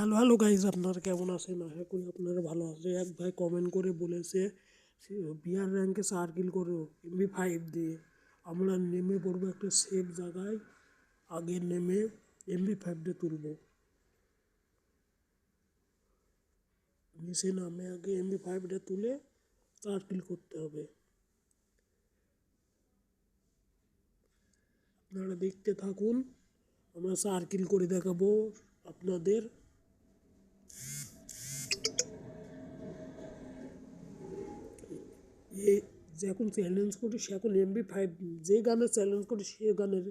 Hello hello guys, আপনারা কেমন আছেন? আশা করি আপনারা ভালো আছেন। এক ভাই কমেন্ট করে বলেছে বিআর র্যাঙ্কে সার্কেল করো MP5 দিয়ে। আমরা নেমে পড়বো একটা সেফ জায়গায়, আগে নেমে MP5টা তুলবো। নিচে নামে আগে MP5টা তুলে সার্কেল করতে হবে। আপনারা দেখতে থাকুন, আমরা সার্কেল করে দেখাবো আপনাদের। এ যখন চ্যালেঞ্জ করি সে এখন MP5, যে গানে চ্যালেঞ্জ করি সে গানের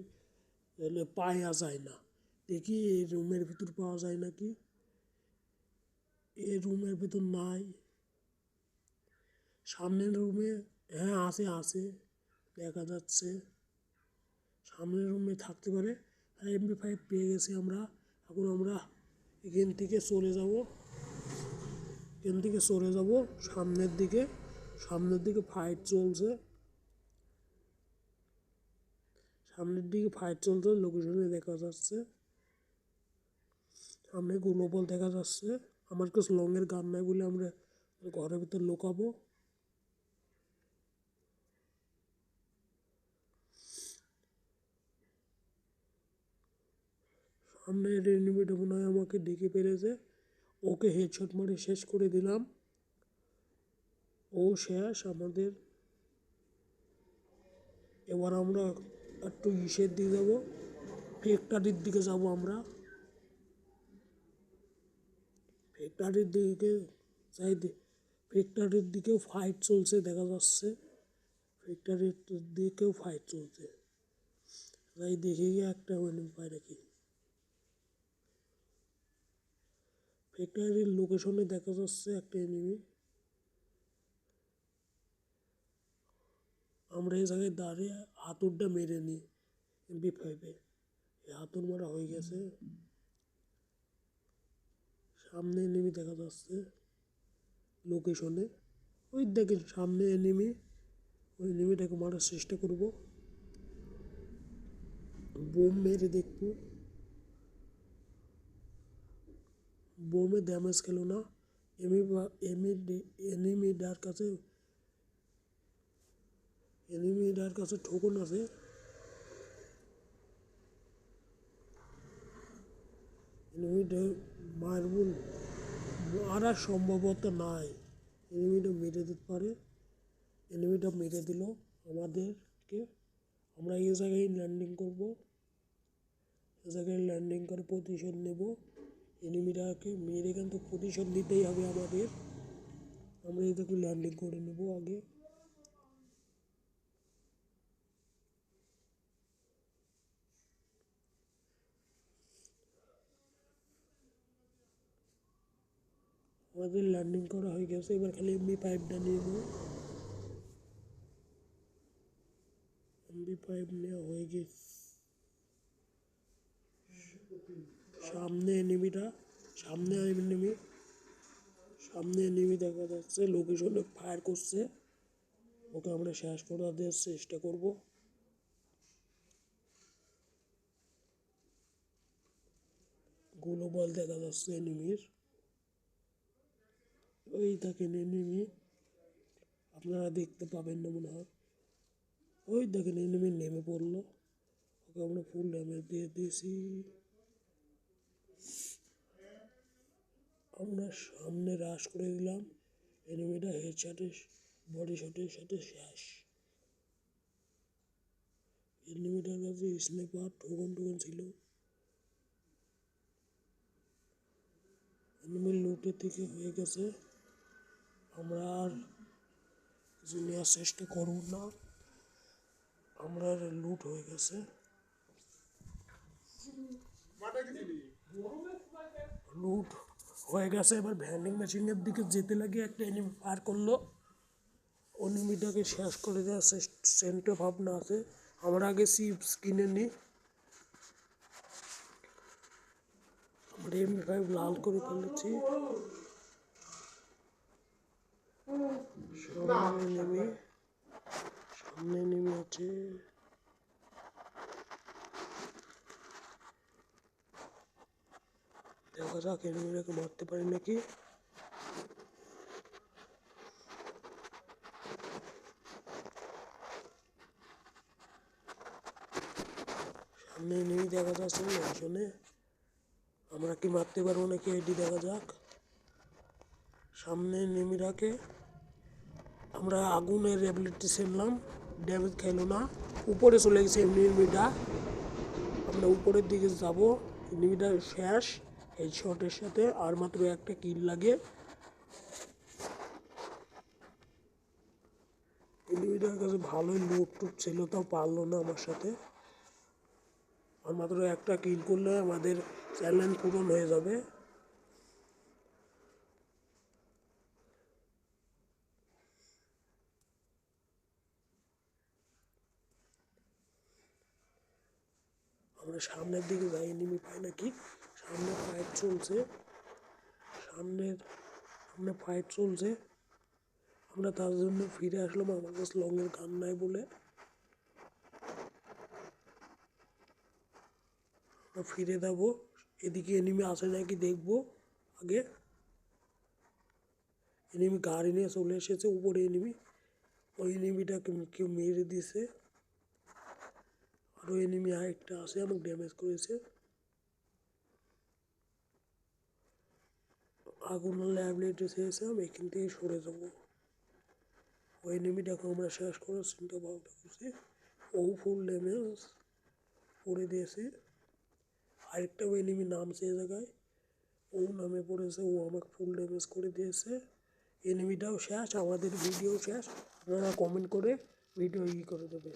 পাওয়া যায় না। দেখি এই রুমের ভিতর পাওয়া যায় নাকি। এই রুমের ভিতর নাই। সামনের রুমে হ্যাঁ আছে দেখা যাচ্ছে। সামনের রুমে থাকতে পারে। আর MP5 পেয়ে গেছি আমরা। এখন আমরা এখান থেকে চলে যাব, সামনের দিকে। ফাইট চলছে, লোকেশনে দেখা যাচ্ছে। সামনে গ্লোবাল দেখা যাচ্ছে। আমার কাছে লংয়ের গান নাই বলে আমরা ঘরের ভিতর লুকাবো। সামনের এনিমিটা মনে হয় আমাকে ডেকে পেরেছে। ওকে হেডশট মারে শেষ করে দিলাম। ও শেষ আমাদের। এবার আমরা একটু ইসের দিকে যাবো, ফ্যাক্টরির দিকে যাব আমরা। ফ্যাক্টরির দিকে যাই, ফ্যাক্টরির দিকেও ফাইট চলছে দেখা যাচ্ছে। ফ্যাক্টরির দিকেও ফাইট চলছে। তাই দেখে গিয়ে একটা এনিমি পাই নাকি। ফ্যাক্টরির লোকেশনে দেখা যাচ্ছে একটা এনিমি। আমরা এই জায়গায় দাঁড়িয়ে হাতুরটা মেরে নিই MP5-এ। হাতুর মারা হয়ে গেছে। সামনে এনিমি দেখা যাচ্ছে লোকেশনে। ওই দেখেন সামনে এনিমি। ওই এনিমিটাকে মারার চেষ্টা করব। বোম মেরে দেখবো। বোমে ড্যামেজ খেলো না। এনিমিটার কাছে ঠোকন আছে। এনিমিটা মারবুল মারার সম্ভবতা নাই। এনিমিটা মেরে দিতে পারে। এনিমিটা মেরে দিল আমাদেরকে। আমরা এই জায়গায় ল্যান্ডিং করব। এই জায়গায় ল্যান্ডিং করে পজিশন নেব। এনিমিটাকে মেরে কিন্তু পজিশন নিতেই হবে আমাদের। আমরা এই জায়গায় ল্যান্ডিং করে নেব আগে। আমাদের ল্যান্ডিং করা হয়ে গেছে। এবার খালি MP5টা নেব। MP5 নেওয়া হয়ে গেছে। সামনে এনিমিটা, সামনে এনিমি সামনে এনিমি দেখা যাচ্ছে। লোকেশনে ফায়ার করছে। ওকে আমরা শেষ করে দেওয়ার চেষ্টা করব। গ্লোবাল দেখা যাচ্ছে এনিমির। ওই দেখেন এনিমি, আপনারা দেখতে পাবেন না মনে হয়। ওই দেখেন এনিমি নেমে পড়লো। ওকে আমরা ফুল ড্যামেজ দিয়ে দিয়েছি। আমরা সামনে রাশ করে দিলাম। এনিমিটা হেডশটে, বডি শটের সাথে শেষ। এনিমিটার কাছে স্নাইপার ঠোকন ছিল। এনিমির লুটের থেকে হয়ে গেছে। আমরা আর কিছু নেওয়ার চেষ্টা করব না। আমরা লুট হয়ে গেছে। লুট হয়ে গেছে। এবার ভ্যান্ডিং মেশিনের দিকে যেতে লাগে একটা এনিমি পার করলো। এনিমিটাকে শেষ করে দেওয়ার চেষ্টা ভাবনা আছে। আমরা আগে চিপস কিনে নিই। আমরা MP5 লাল করে ফেলেছি। সামনে নেমে আছে। দেখা যাক এনিমিটাকে মারতে পারি নাকি। সামনে এনিমি দেখা যাচ্ছে একজনে, আমরা কি মারতে পারবো নাকি এটি দেখা যাক। সামনে এনিমিটাকে আমরা আগুনের অ্যাবিলিটি ছিলাম, ড্যামেজ খাইলো না, উপরে চলে গেছে এনিমিটা। আমরা উপরের দিকে যাব, এনিমিটা শেষ হেডশটের সাথে, আর মাত্র একটা কিল লাগে। এনিমিটার কাছে ভালোই লুট টুট ছিল, তাও পারলো না আমার সাথে। আর মাত্র একটা কিল করলে আমাদের চ্যালেঞ্জ পূরণ হয়ে যাবে। আমরা সামনের দিকে যাই, এনিমি পাই নাকি। সামনে ফাইট চলছে, সামনে ফাইট চলছে। আমরা তার জন্য ফিরে আসলাম, আমার কাছে লংয়ের গান নাই বলে। আমরা ফিরে যাবো, এদিকে এনিমি আসে নাকি দেখবো আগে। এনিমি গাড়ি নিয়ে চলে এসেছে, উপরে এনিমি। ওই এনিমিটাকে কেউ মেরে দিছে। আরও এনিমি আরেকটা আছে, আমাকে ড্যামেজ করেছে। আগুন ল্যাবলেটে চেয়েছিলাম, এখান থেকে সরে যাবো। ওই এনিমিটাকে আমরা শেষ করার চিন্তা ভাবনা করছি। ও ফুল ড্যামেজ করে দিয়েছে। আরেকটা এনিমি নামছে এই জায়গায়, ও নামে পড়েছে, ও আমাকে ফুল ড্যামেজ করে দিয়েছে। এনিমিটাও শেষ, আমাদের ভিডিও শেষ। আপনারা কমেন্ট করে ভিডিও করে দেবে।